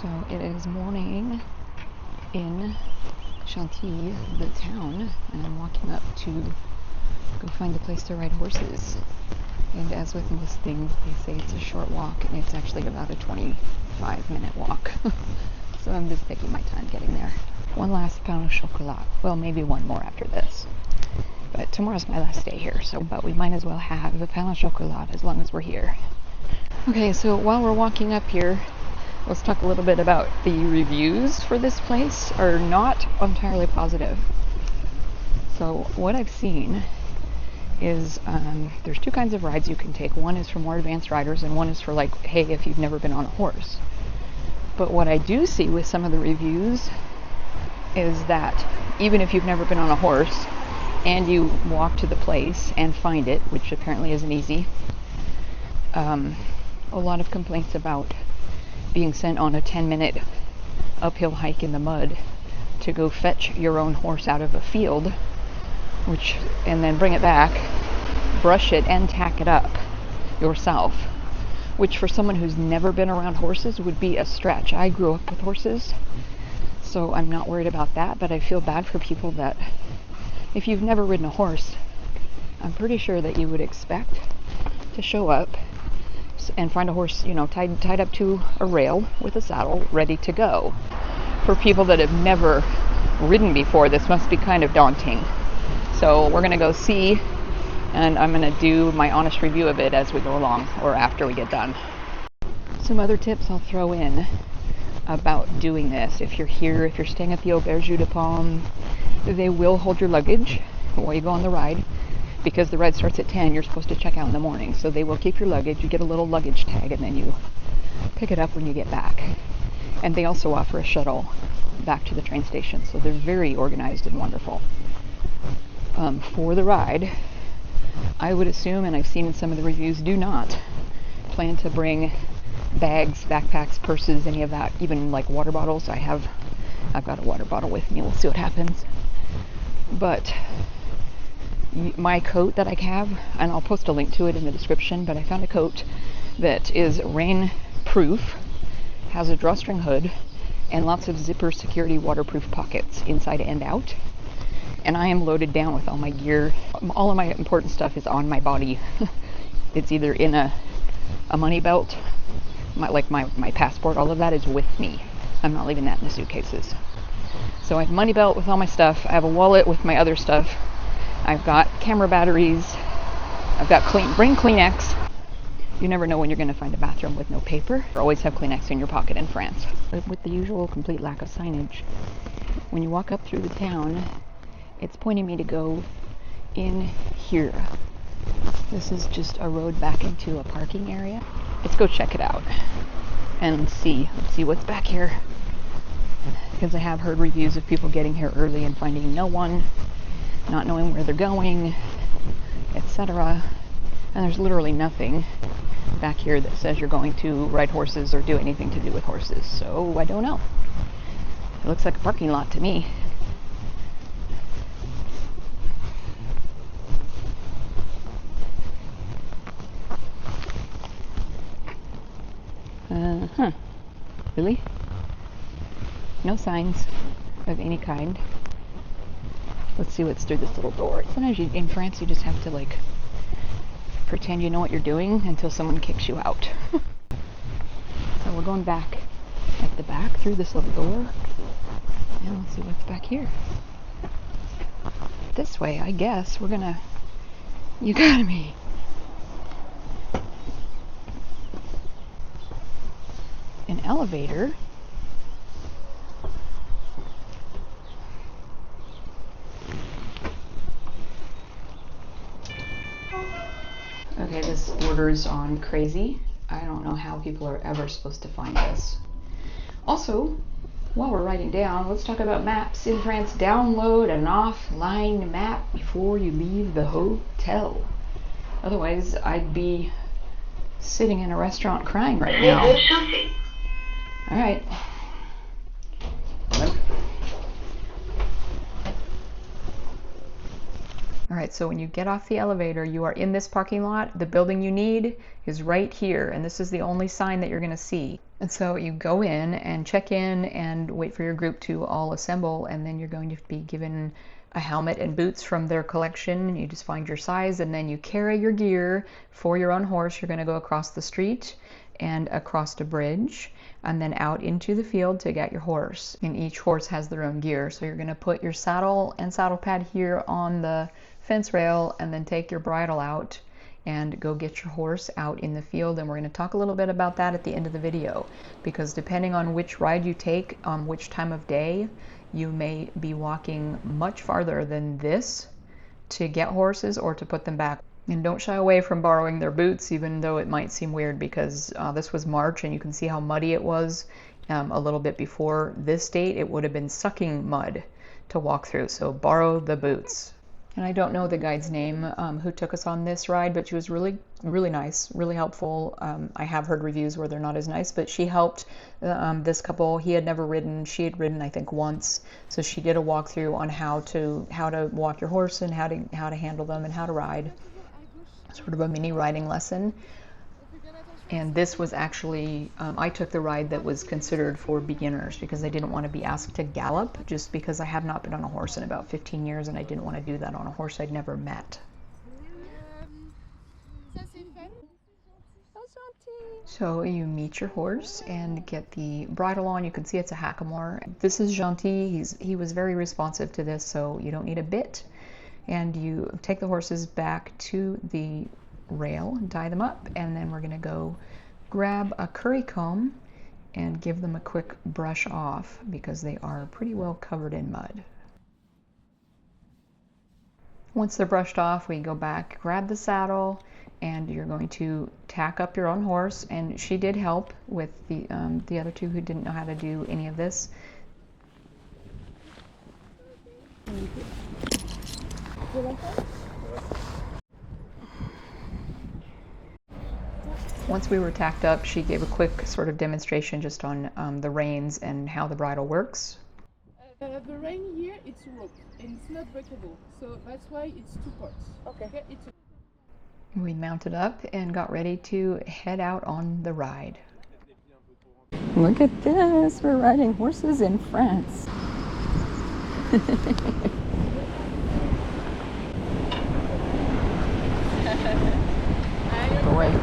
So it is morning in Chantilly, the town, and I'm walking up to go find a place to ride horses. And as with most things, they say it's a short walk, and it's actually about a 25-minute walk. So I'm just taking my time getting there. One last pain au chocolat. Well, maybe one more after this. But tomorrow's my last day here, but we might as well have a pain au chocolat as long as we're here. Okay, so while we're walking up here, let's talk a little bit about the reviews for this place are not entirely positive. So what I've seen is there's two kinds of rides you can take. One is for more advanced riders, and one is for like, hey, if you've never been on a horse. But what I do see with some of the reviews is that even if you've never been on a horse and you walk to the place and find it, which apparently isn't easy, a lot of complaints about being sent on a 10-minute uphill hike in the mud to go fetch your own horse out of a field, and then bring it back, brush it, and tack it up yourself, which for someone who's never been around horses would be a stretch. I grew up with horses, so I'm not worried about that, but I feel bad for people that, if you've never ridden a horse, I'm pretty sure that you would expect to show up and find a horse, tied up to a rail with a saddle, ready to go. For people that have never ridden before, this must be kind of daunting. So we're going to go see, and I'm going to do my honest review of it as we go along, or after we get done. Some other tips I'll throw in about doing this. If you're here, if you're staying at the Auberge de Palme, they will hold your luggage while you go on the ride. Because the ride starts at 10, you're supposed to check out in the morning. So they will keep your luggage. You get a little luggage tag, and then you pick it up when you get back. And they also offer a shuttle back to the train station. So they're very organized and wonderful. For the ride, I would assume, and I've seen in some of the reviews, do not plan to bring bags, backpacks, purses, any of that, even like water bottles. I've got a water bottle with me. We'll see what happens. But my coat that I have, and I'll post a link to it in the description, but I found a coat that is rain proof, has a drawstring hood, and lots of zipper security waterproof pockets inside and out. And I am loaded down with all my gear. All of my important stuff is on my body. It's either in a money belt, my passport, all of that is with me. I'm not leaving that in the suitcases. So I have a money belt with all my stuff. I have a wallet with my other stuff. I've got camera batteries. I've got bring Kleenex. You never know when you're going to find a bathroom with no paper. Always have Kleenex in your pocket in France. But with the usual complete lack of signage, when you walk up through the town, it's pointing me to go in here. This is just a road back into a parking area. Let's go check it out and see what's back here. Because I have heard reviews of people getting here early and finding no one, not knowing where they're going, etc. And there's literally nothing back here that says you're going to ride horses or do anything to do with horses. So I don't know. It looks like a parking lot to me. Really? No signs of any kind. Let's see what's through this little door. Sometimes in France you just have to pretend you know what you're doing until someone kicks you out. So we're going back at the back through this little door, and let's see what's back here. This way, I guess. You got me. An elevator. Okay, this borders on crazy. I don't know how people are ever supposed to find this. Also, while we're writing down, let's talk about maps in France. Download an offline map before you leave the hotel. Otherwise, I'd be sitting in a restaurant crying right now. Alright. Alright, it. So when you get off the elevator, you are in this parking lot. The building you need is right here, and this is the only sign that you're going to see. And so you go in and check in and wait for your group to all assemble, and then you're going to be given a helmet and boots from their collection. You just find your size, and then you carry your gear for your own horse. You're going to go across the street and across a bridge, and then out into the field to get your horse. And each horse has their own gear. So you're going to put your saddle and saddle pad here on the fence rail, and then take your bridle out and go get your horse out in the field. And we're going to talk a little bit about that at the end of the video, because depending on which ride you take on which time of day, you may be walking much farther than this to get horses or to put them back. And don't shy away from borrowing their boots, even though it might seem weird, because this was March and you can see how muddy it was. A little bit before this date, it would have been sucking mud to walk through, so borrow the boots. And I don't know the guide's name who took us on this ride, but she was really nice, really helpful. I have heard reviews where they're not as nice, but she helped this couple. He had never ridden. She had ridden, I think, once. So she did a walkthrough on how to walk your horse and how to handle them and how to ride. Sort of a mini riding lesson. And this was actually, I took the ride that was considered for beginners because I didn't want to be asked to gallop, just because I have not been on a horse in about 15 years and I didn't want to do that on a horse I'd never met. So you meet your horse and get the bridle on. You can see it's a hackamore. This is Chantilly. He was very responsive to this, so you don't need a bit. And you take the horses back to the rail, tie them up, and then we're going to go grab a curry comb and give them a quick brush off because they are pretty well covered in mud. Once they're brushed off, we go back, grab the saddle, and you're going to tack up your own horse. And she did help with the other two who didn't know how to do any of this. Once we were tacked up, she gave a quick sort of demonstration just on the reins and how the bridle works. The rein here, it's rope and it's not breakable, so that's why it's two parts. Okay. We mounted up and got ready to head out on the ride. Look at this, we're riding horses in France. Boy.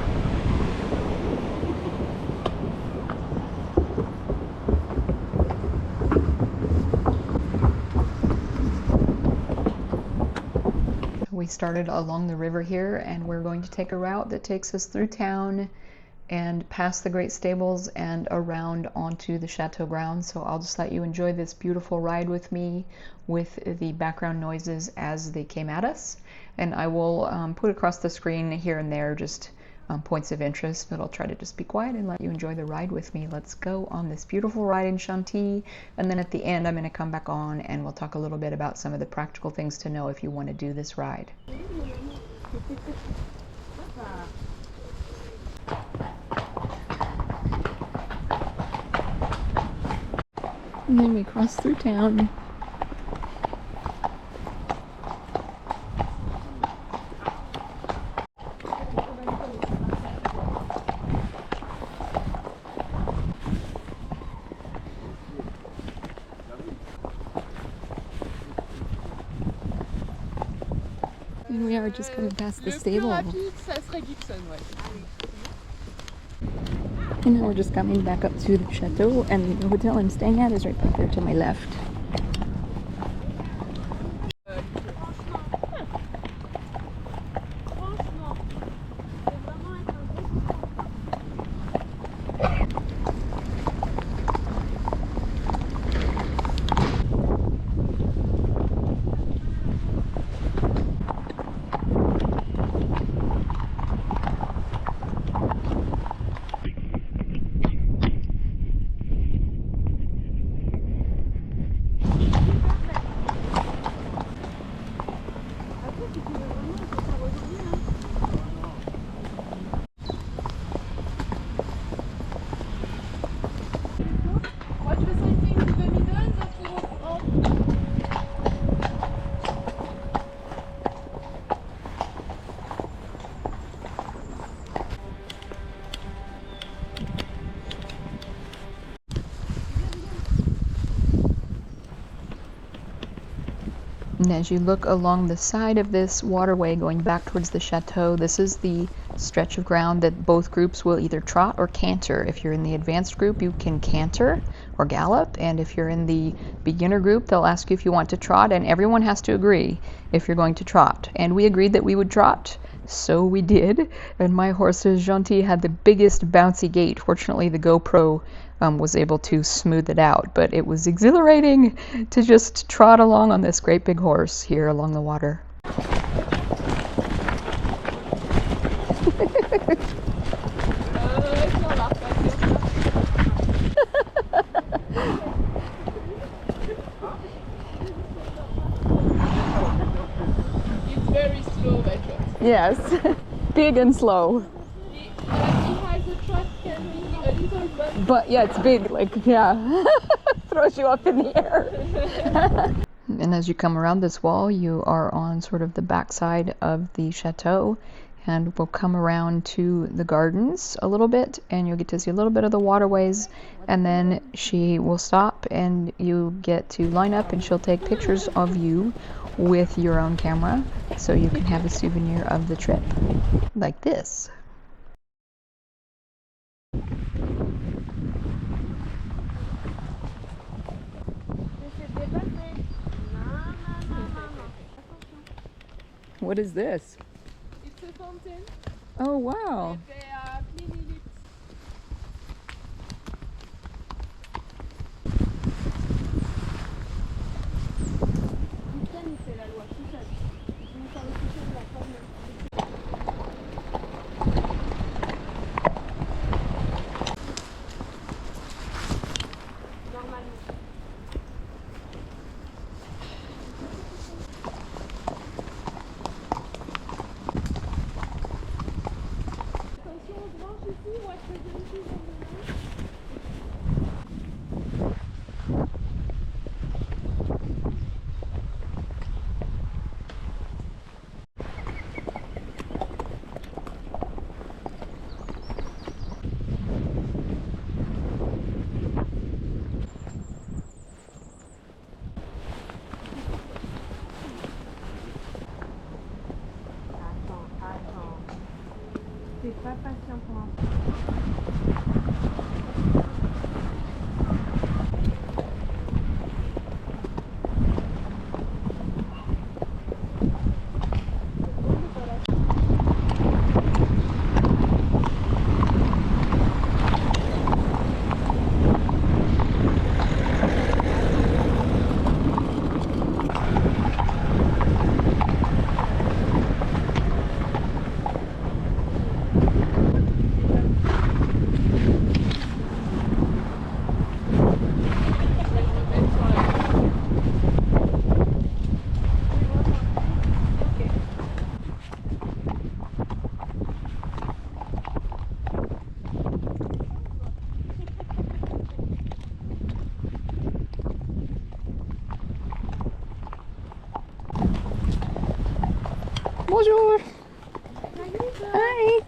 We started along the river here, and we're going to take a route that takes us through town and past the great stables and around onto the chateau grounds. So I'll just let you enjoy this beautiful ride with me with the background noises as they came at us. And I will put across the screen here and there just points of interest, but I'll try to just be quiet and let you enjoy the ride with me. Let's go on this beautiful ride in Chantilly, and then at the end I'm going to come back on and we'll talk a little bit about some of the practical things to know if you want to do this ride. And then we cross through town. And we are just coming past the stable. And now we're just coming back up to the chateau, and the hotel I'm staying at is right back there to my left. And as you look along the side of this waterway going back towards the chateau, this is the stretch of ground that both groups will either trot or canter. If you're in the advanced group, you can canter or gallop, and if you're in the beginner group, they'll ask you if you want to trot, and everyone has to agree if you're going to trot. And we agreed that we would trot, so we did, and my horse Chantilly had the biggest bouncy gait. Fortunately, the GoPro was able to smooth it out, but it was exhilarating to just trot along on this great big horse here along the water. It's very slow, that trot. Yes, big and slow. He has a trot can be a little bit. But yeah, it's big, like, yeah, throws you up in the air. And as you come around this wall, you are on sort of the backside of the chateau, and we'll come around to the gardens a little bit, and you'll get to see a little bit of the waterways, and then she will stop, and you get to line up, and she'll take pictures of you with your own camera, so you can have a souvenir of the trip, like this. What is this? It's a fountain. Oh, wow. They are cleaning it. T'es pas patient pour l'instant. Bonjour. Hi.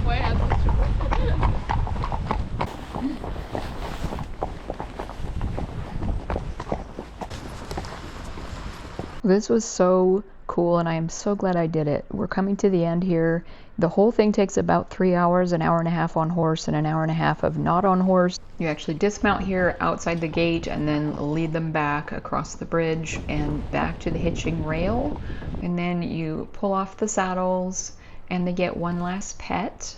Ouais, attention. This was so cool, and I am so glad I did it. We're coming to the end here. The whole thing takes about 3 hours, an hour and a half on horse and an hour and a half of not on horse. You actually dismount here outside the gate and then lead them back across the bridge and back to the hitching rail. And then you pull off the saddles and they get one last pet.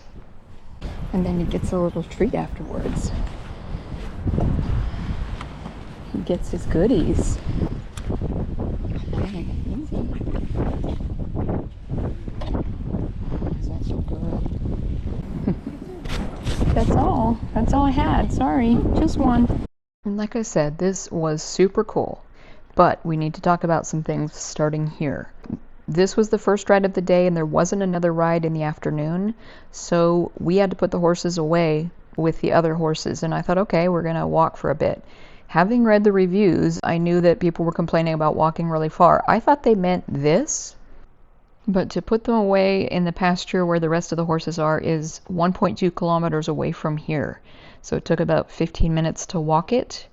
And then he gets a little treat afterwards. He gets his goodies. Dang, easy. Is that so good? That's all. That's all I had. Sorry. Just one. And like I said, this was super cool. But we need to talk about some things starting here. This was the first ride of the day, and there wasn't another ride in the afternoon. So we had to put the horses away with the other horses. And I thought, okay, we're going to walk for a bit. having read the reviews, I knew that people were complaining about walking really far. I thought they meant this, but to put them away in the pasture where the rest of the horses are is 1.2 kilometers away from here. So it took about 15 minutes to walk it,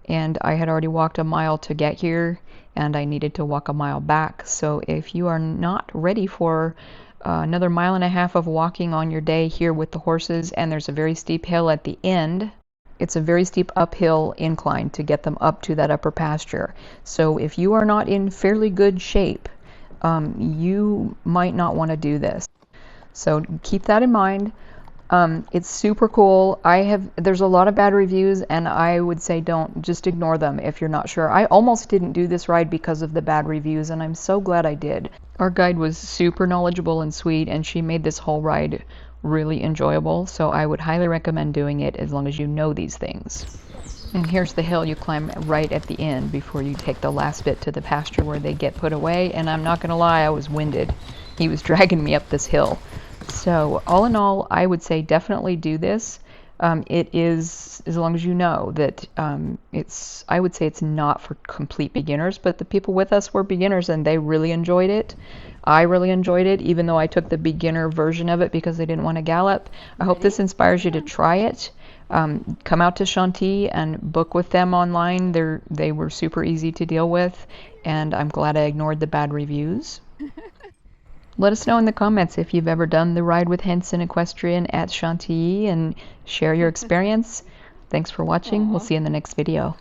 and I had already walked a mile to get here, and I needed to walk a mile back. So if you are not ready for another mile and a half of walking on your day here with the horses, and there's a very steep hill at the end, it's a very steep uphill incline to get them up to that upper pasture. So if you are not in fairly good shape, you might not want to do this. So keep that in mind. It's super cool. There's a lot of bad reviews, and I would say just ignore them if you're not sure. I almost didn't do this ride because of the bad reviews, and I'm so glad I did. Our guide was super knowledgeable and sweet, and she made this whole ride really enjoyable, so I would highly recommend doing it as long as you know these things. And here's the hill you climb right at the end before you take the last bit to the pasture where they get put away, and I'm not gonna lie, I was winded. He was dragging me up this hill. So all in all, I would say definitely do this. It is, as long as you know that I would say it's not for complete beginners, but the people with us were beginners and they really enjoyed it. I really enjoyed it, even though I took the beginner version of it because I didn't want to gallop. I hope this inspires you to try it. Come out to Chantilly and book with them online. They were super easy to deal with, and I'm glad I ignored the bad reviews. Let us know in the comments if you've ever done the ride with Hensen Equestrian at Chantilly and share your experience. Thanks for watching. We'll see you in the next video.